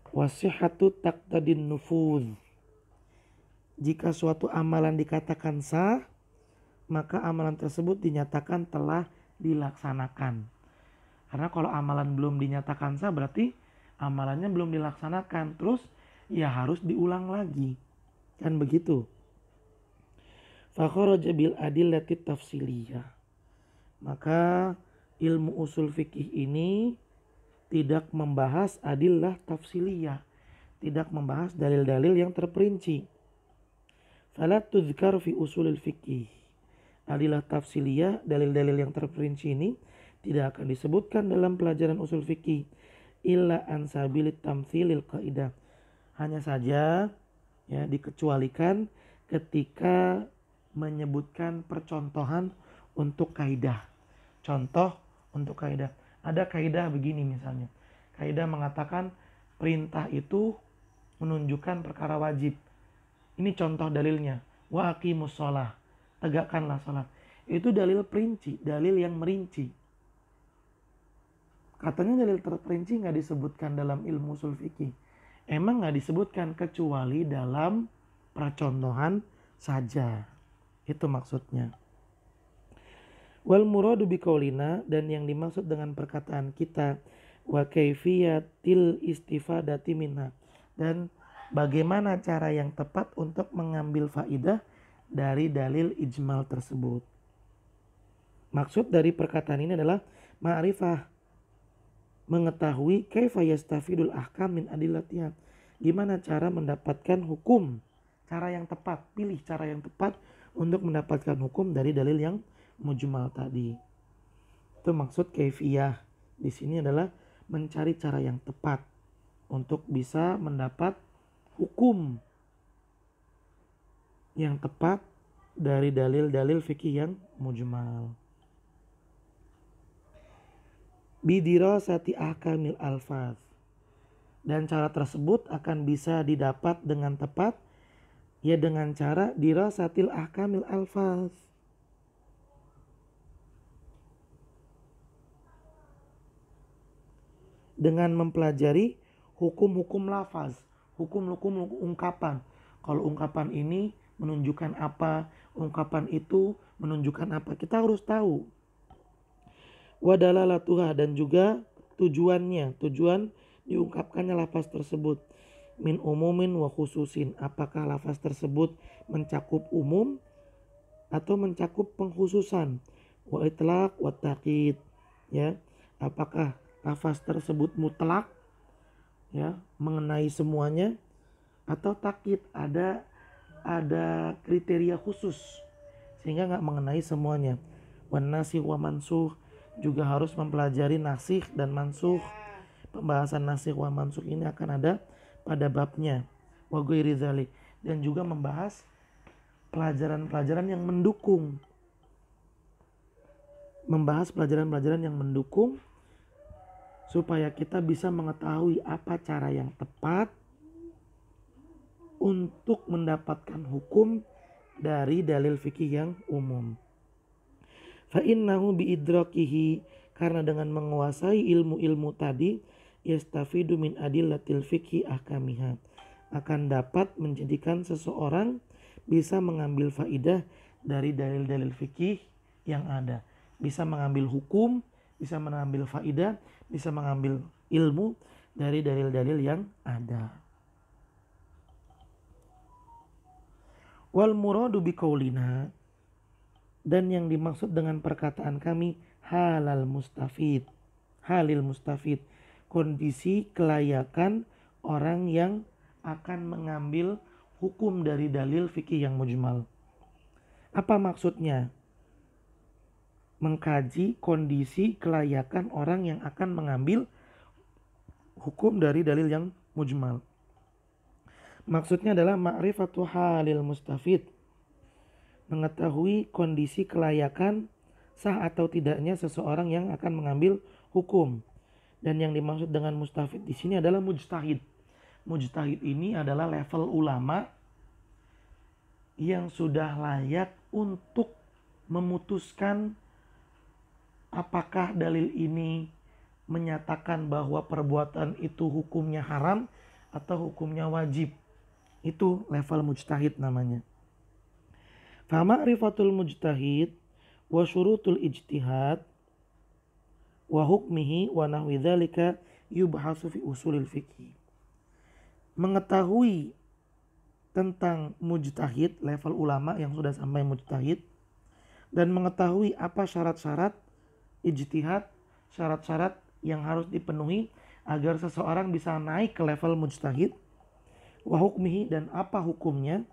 Wasihatu taqtadin nufuz. Jika suatu amalan dikatakan sah, maka amalan tersebut dinyatakan telah dilaksanakan. Karena kalau amalan belum dinyatakan sah berarti amalannya belum dilaksanakan. Terus ya harus diulang lagi. Kan begitu. Fakharaja bil adillati tafsiliyah. Maka ilmu usul fikih ini tidak membahas adillah tafsiliyah. Tidak membahas dalil-dalil yang terperinci. Fala tuzkar fi usulil fikih. Adillah tafsiliyah, dalil-dalil yang terperinci ini tidak akan disebutkan dalam pelajaran usul fikih illa an sabilit tamtsilil qaidah. Hanya saja ya dikecualikan ketika menyebutkan percontohan untuk kaidah. Contoh untuk kaidah. Ada kaidah begini misalnya. Kaidah mengatakan perintah itu menunjukkan perkara wajib. Ini contoh dalilnya. Wa aqimus shalah. Tegakkanlah salat. Itu dalil perinci, dalil yang merinci. Katanya dalil terperinci nggak disebutkan dalam ilmu usul fikih. Emang nggak disebutkan kecuali dalam percontohan saja. Itu maksudnya. Wal muradu biqaulina, dan yang dimaksud dengan perkataan kita, wa kaifiyatil istifadati minha, dan bagaimana cara yang tepat untuk mengambil faidah dari dalil ijmal tersebut. Maksud dari perkataan ini adalah ma'rifah, mengetahui kaifa yastafidul ahkam min adillatiha, gimana cara mendapatkan hukum, cara yang tepat, pilih cara yang tepat untuk mendapatkan hukum dari dalil yang mujmal tadi. Itu maksud kaifiyah. Di sini adalah mencari cara yang tepat untuk bisa mendapat hukum yang tepat dari dalil-dalil fikih yang mujmal. Bidirasati ahkamil alfaz, dan cara tersebut akan bisa didapat dengan tepat ya dengan cara dirasatil ahkamil alfaz, dengan mempelajari hukum-hukum lafaz, hukum-hukum ungkapan. Kalau ungkapan ini menunjukkan apa, ungkapan itu menunjukkan apa, kita harus tahu. Wadalalatuha, dan juga tujuannya, tujuan diungkapkannya lafaz tersebut. Min umumin wa khususin, apakah lafaz tersebut mencakup umum atau mencakup pengkhususan. Wa itlaq wa taqid, ya, apakah lafaz tersebut mutlak, ya, mengenai semuanya, atau takyid, ada kriteria khusus sehingga nggak mengenai semuanya. Wan nasikh wa mansuh, juga harus mempelajari nasikh dan mansuh. Pembahasan nasikh wa mansuh ini akan ada pada babnya. Wa ghairi dzalik, dan juga membahas pelajaran-pelajaran yang mendukung. Membahas pelajaran-pelajaran yang mendukung supaya kita bisa mengetahui apa cara yang tepat untuk mendapatkan hukum dari dalil fikih yang umum. Fa innahu biidrakihi, karena dengan menguasai ilmu-ilmu tadi, yastafidu min adillatil fikhi ahkamiha, akan dapat menjadikan seseorang bisa mengambil faidah dari dalil-dalil fikih yang ada, bisa mengambil hukum, bisa mengambil faidah, bisa mengambil ilmu dari dalil-dalil yang ada. Wal muradu biqaulina, dan yang dimaksud dengan perkataan kami halil mustafid, kondisi kelayakan orang yang akan mengambil hukum dari dalil fikih yang mujmal. Apa maksudnya? Mengkaji kondisi kelayakan orang yang akan mengambil hukum dari dalil yang mujmal. Maksudnya adalah ma'rifatu halil mustafid, mengetahui kondisi kelayakan sah atau tidaknya seseorang yang akan mengambil hukum. Dan yang dimaksud dengan mustafid di sini adalah mujtahid. Mujtahid ini adalah level ulama yang sudah layak untuk memutuskan apakah dalil ini menyatakan bahwa perbuatan itu hukumnya haram atau hukumnya wajib. Itu level mujtahid namanya. Fa ma'rifatul mujtahid wa syurutul ijtihad wa hukmihi wa nahwi dzalika yubhasu fi usulil fiqh. Mengetahui tentang mujtahid, level ulama yang sudah sampai mujtahid, dan mengetahui apa syarat-syarat ijtihad, syarat-syarat yang harus dipenuhi agar seseorang bisa naik ke level mujtahid, wa hukmihi, dan apa hukumnya,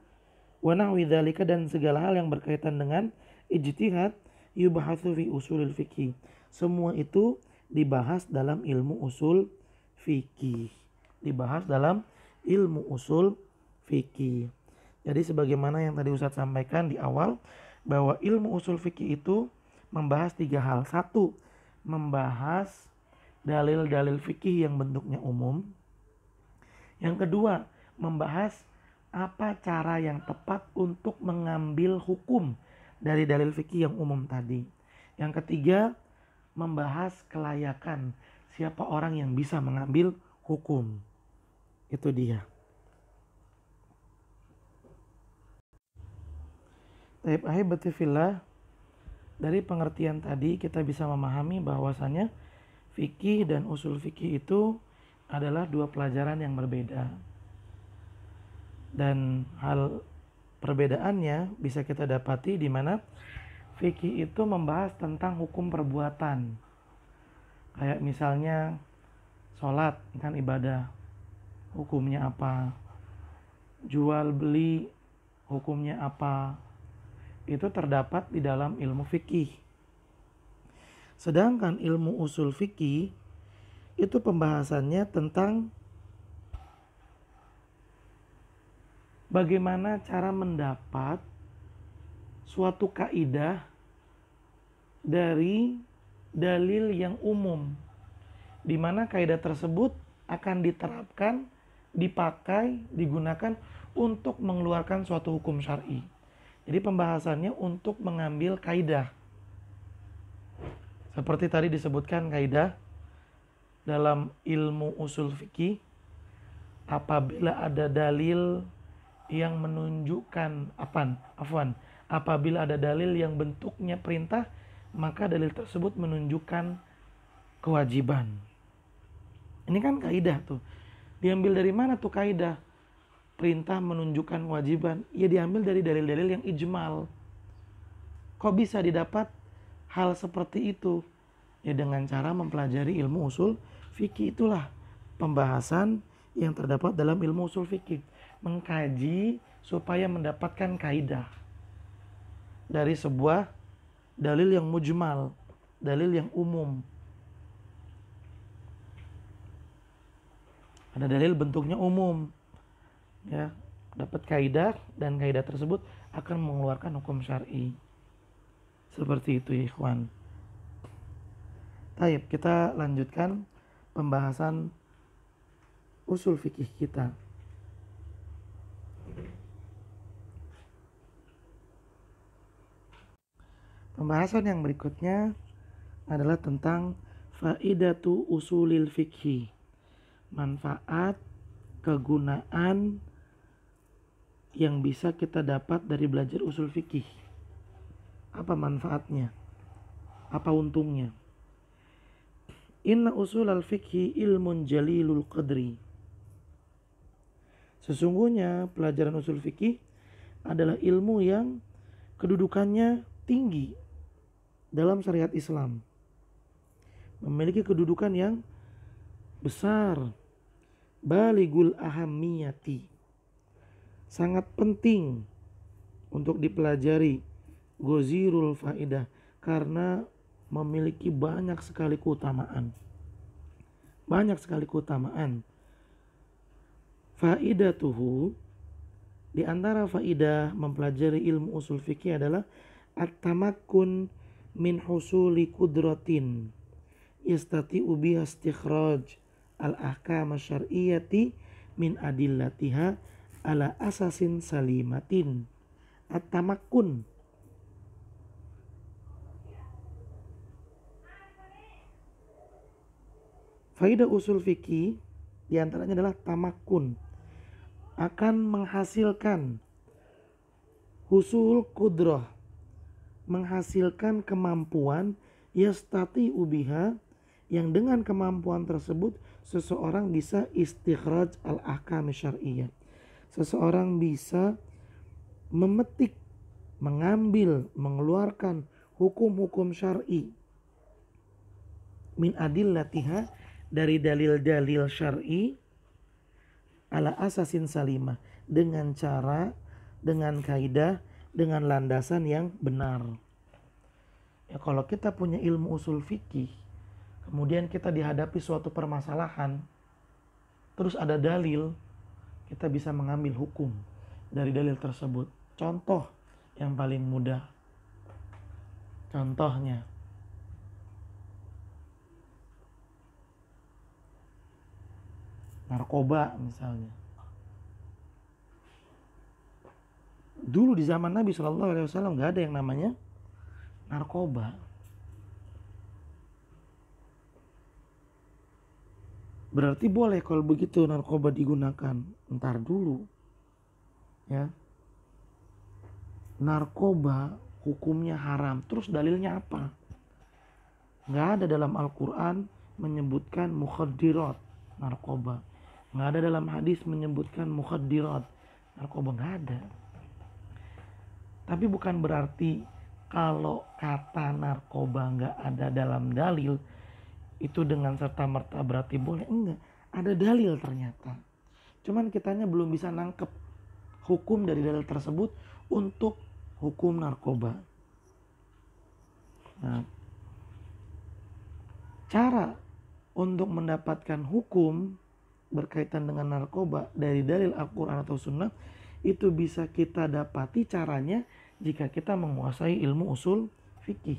wa nahwi dzalika, dan segala hal yang berkaitan dengan ijtihad, yubhasu fi usulil fiqh. Semua itu dibahas dalam ilmu usul fikih. Dibahas dalam ilmu usul fikih. Jadi sebagaimana yang tadi Ustadz sampaikan di awal, bahwa ilmu usul fikih itu membahas 3 hal. 1, membahas dalil-dalil fikih yang bentuknya umum. Yang kedua, membahas apa cara yang tepat untuk mengambil hukum dari dalil fikih yang umum tadi. Yang ketiga, membahas kelayakan siapa orang yang bisa mengambil hukum. Itu dia. Ahibati fillah, dari pengertian tadi kita bisa memahami bahwasannya fikih dan usul fikih itu adalah dua pelajaran yang berbeda. Dan hal perbedaannya bisa kita dapati di mana fikih itu membahas tentang hukum perbuatan. Kayak misalnya sholat kan ibadah, hukumnya apa? Jual beli, hukumnya apa? Itu terdapat di dalam ilmu fikih. Sedangkan ilmu usul fikih itu pembahasannya tentang bagaimana cara mendapat suatu kaidah dari dalil yang umum, di mana kaidah tersebut akan diterapkan, dipakai, digunakan untuk mengeluarkan suatu hukum syar'i. Jadi pembahasannya untuk mengambil kaidah. Seperti tadi disebutkan kaidah dalam ilmu usul fikih, apabila ada dalil yang menunjukkan apabila ada dalil yang bentuknya perintah, maka dalil tersebut menunjukkan kewajiban. Ini kan kaidah tuh. Diambil dari mana tuh kaidah? Perintah menunjukkan kewajiban. Ya diambil dari dalil-dalil yang ijmal. Kok bisa didapat hal seperti itu? Ya dengan cara mempelajari ilmu usul fikih. Itulah pembahasan yang terdapat dalam ilmu usul fikih. Mengkaji supaya mendapatkan kaidah dari sebuah dalil yang mujmal, dalil yang umum. Ada dalil bentuknya umum, ya, dapat kaidah dan kaidah tersebut akan mengeluarkan hukum syar'i. Seperti itu ya ikhwan. Baik, kita lanjutkan pembahasan usul fikih kita. Pembahasan yang berikutnya adalah tentang faidatu usulil fikhi. Manfaat, kegunaan yang bisa kita dapat dari belajar usul fikih. Apa manfaatnya? Apa untungnya? Inna usul al-fikhi ilmun jalilul qadri. Sesungguhnya pelajaran usul fikih adalah ilmu yang kedudukannya tinggi dalam syariat Islam. Memiliki kedudukan yang besar. Baligul ahammiyati. Sangat penting untuk dipelajari. Gozirul faidah. Karena memiliki banyak sekali keutamaan. Banyak sekali keutamaan. Faidatuhu, di antara faidah mempelajari ilmu usul fikih adalah at-tamakkun min husuli kudratin yastati'u biha istikhraj al-ahkam asy-syar'iyyati min adillatiha ala asasin salimatin. At-tamakkun, faidah usul fikih diantaranya adalah tamakun, akan menghasilkan husul kudrah, menghasilkan kemampuan yastati ubiha, yang dengan kemampuan tersebut seseorang bisa istikhraj al-ahkam syar'iyyah. Seseorang bisa memetik, mengambil, mengeluarkan hukum-hukum syar'i min adillatiha, dari dalil-dalil syar'i ala asasin salimah, dengan cara, dengan kaidah, dengan landasan yang benar. Ya, kalau kita punya ilmu usul fikih, kemudian kita dihadapi suatu permasalahan, terus ada dalil, kita bisa mengambil hukum dari dalil tersebut. Contoh yang paling mudah. Contohnya, narkoba misalnya. Dulu di zaman Nabi SAW nggak ada yang namanya narkoba. Berarti boleh kalau begitu narkoba digunakan. Ntar dulu, ya. narkoba hukumnya haram. Terus dalilnya apa? Nggak ada dalam Al-Quran menyebutkan mukhaddirat narkoba. Nggak ada dalam hadis menyebutkan mukhaddirat narkoba, nggak ada. Tapi bukan berarti kalau kata narkoba nggak ada dalam dalil itu dengan serta merta berarti boleh. Enggak, ada dalil ternyata. Cuman kitanya belum bisa nangkep hukum dari dalil tersebut untuk hukum narkoba. Nah, cara untuk mendapatkan hukum berkaitan dengan narkoba dari dalil Al-Quran atau Sunnah itu bisa kita dapati caranya jika kita menguasai ilmu usul fikih.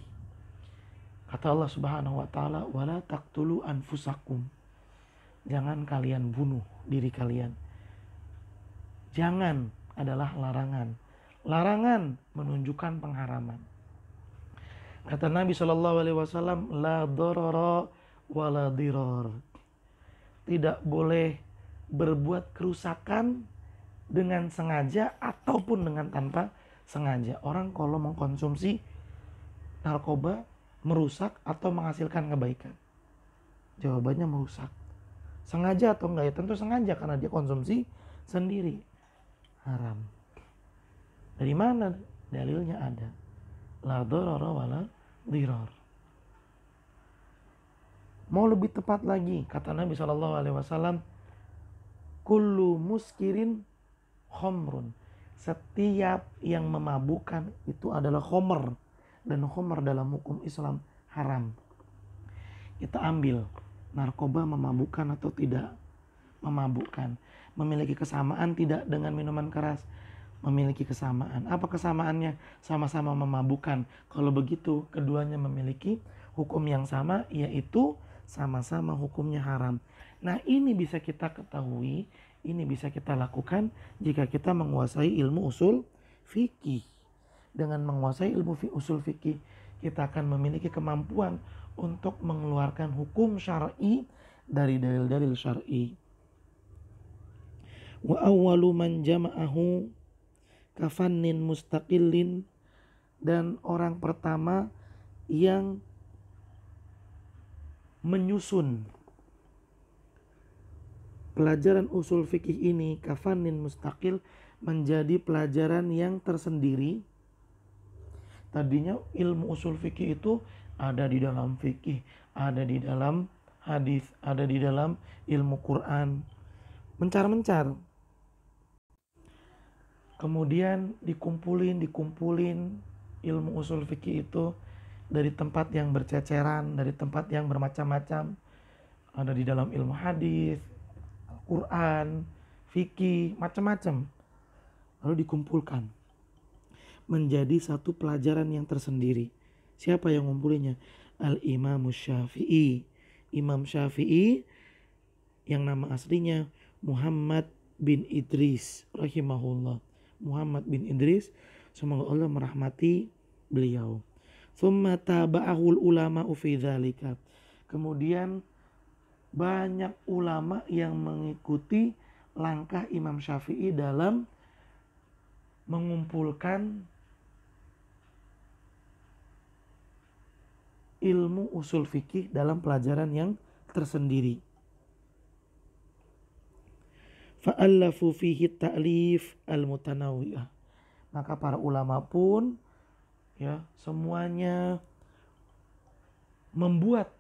Kata Allah Subhanahu wa taala, "Wala taqtulu anfusakum." Jangan kalian bunuh diri kalian. Jangan adalah larangan. Larangan menunjukkan pengharaman. Kata Nabi Shallallahu alaihi wasallam, "La darara wa la dirar." Tidak boleh berbuat kerusakan dengan sengaja ataupun dengan tanpa sengaja. Orang kalau mengkonsumsi narkoba merusak atau menghasilkan kebaikan? Jawabannya merusak. Sengaja atau enggak? Ya tentu sengaja karena dia konsumsi sendiri. Haram. Dari mana dalilnya ada? La darara wa la dirar. Mau lebih tepat lagi, kata Nabi SAW, kullu muskirin khomrun. Setiap yang memabukkan itu adalah khomer. Dan khomer dalam hukum Islam haram. Kita ambil narkoba memabukkan atau tidak memabukkan. Memiliki kesamaan tidak dengan minuman keras? Memiliki kesamaan. Apa kesamaannya? Sama-sama memabukkan. Kalau begitu keduanya memiliki hukum yang sama, yaitu sama-sama hukumnya haram. Nah, ini bisa kita ketahui, ini bisa kita lakukan jika kita menguasai ilmu usul fikih. Dengan menguasai ilmu usul fikih, kita akan memiliki kemampuan untuk mengeluarkan hukum syar'i dari dalil-dalil syar'i. Wa awwalu man jama'ahu kafannin mustaqillin, dan orang pertama yang menyusun pelajaran usul fikih ini kafannin mustaqil, menjadi pelajaran yang tersendiri. Tadinya ilmu usul fikih itu ada di dalam fikih, ada di dalam hadis, ada di dalam ilmu Quran. Mencar-mencar. Kemudian dikumpulin ilmu usul fikih itu dari tempat yang berceceran, dari tempat yang bermacam-macam. Ada di dalam ilmu hadis, Quran, fikih, macam-macam. Lalu dikumpulkan menjadi satu pelajaran yang tersendiri. Siapa yang ngumpulinnya? Al-Imam Syafi'i. Imam Syafi'i yang nama aslinya Muhammad bin Idris rahimahullah. Muhammad bin Idris, semoga Allah merahmati beliau. Tsumma taba'ahul ulama fi dzalika. Kemudian banyak ulama yang mengikuti langkah Imam Syafi'i dalam mengumpulkan ilmu usul fikih dalam pelajaran yang tersendiri. Fa'allafu fihi ta'lif al-mutanawwi'ah. Maka para ulama pun ya semuanya membuat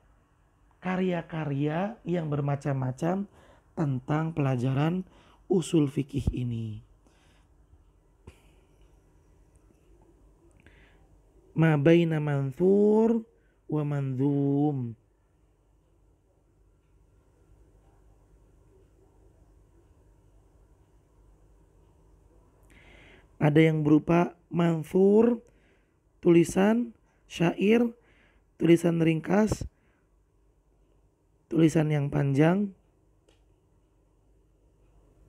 karya-karya yang bermacam-macam tentang pelajaran usul fikih ini. Ma baina manthur wa manzum. Ada yang berupa manthur, tulisan, syair, tulisan ringkas, tulisan yang panjang,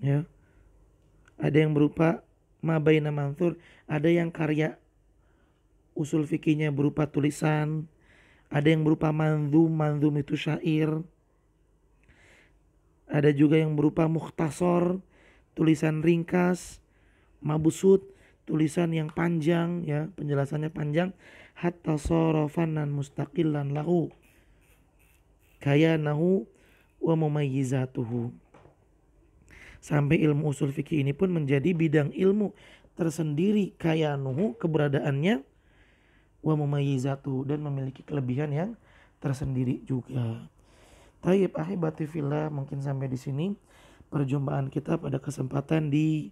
ya. Ada yang berupa mabaina manthur, ada yang karya usul fikihnya berupa tulisan, ada yang berupa manzum, manzum itu syair. Ada juga yang berupa mukhtasar, tulisan ringkas, mabusut, tulisan yang panjang ya, penjelasannya panjang, hatta sorofanan mustaqillan lahu kayanahu wa mumayyizatuhu. Sampai ilmu usul fikih ini pun menjadi bidang ilmu tersendiri, kayanuhu keberadaannya, wa mumayyizatuhu dan memiliki kelebihan yang tersendiri juga. Tayyib ahibati fillah, mungkin sampai di sini perjumpaan kita pada kesempatan di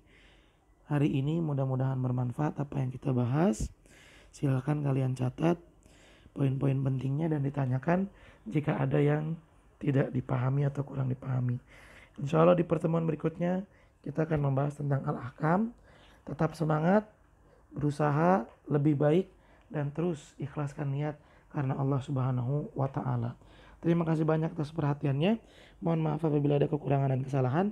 hari ini. Mudah-mudahan bermanfaat apa yang kita bahas. Silakan kalian catat poin-poin pentingnya dan ditanyakan jika ada yang tidak dipahami atau kurang dipahami. Insya Allah di pertemuan berikutnya kita akan membahas tentang al-ahkam. Tetap semangat, berusaha lebih baik, dan terus ikhlaskan niat karena Allah Subhanahu wa Ta'ala. Terima kasih banyak atas perhatiannya. Mohon maaf apabila ada kekurangan dan kesalahan.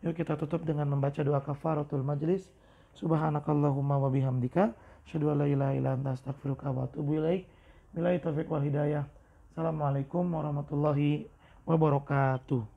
Yuk kita tutup dengan membaca doa kafaratul majlis. Subhanakallahumma wa bihamdika asyhadu an la ilaha illa anta astaghfiruka wa atubu ilaik. Billahi taufiq wal hidayah. Assalamualaikum warahmatullahi wabarakatuh.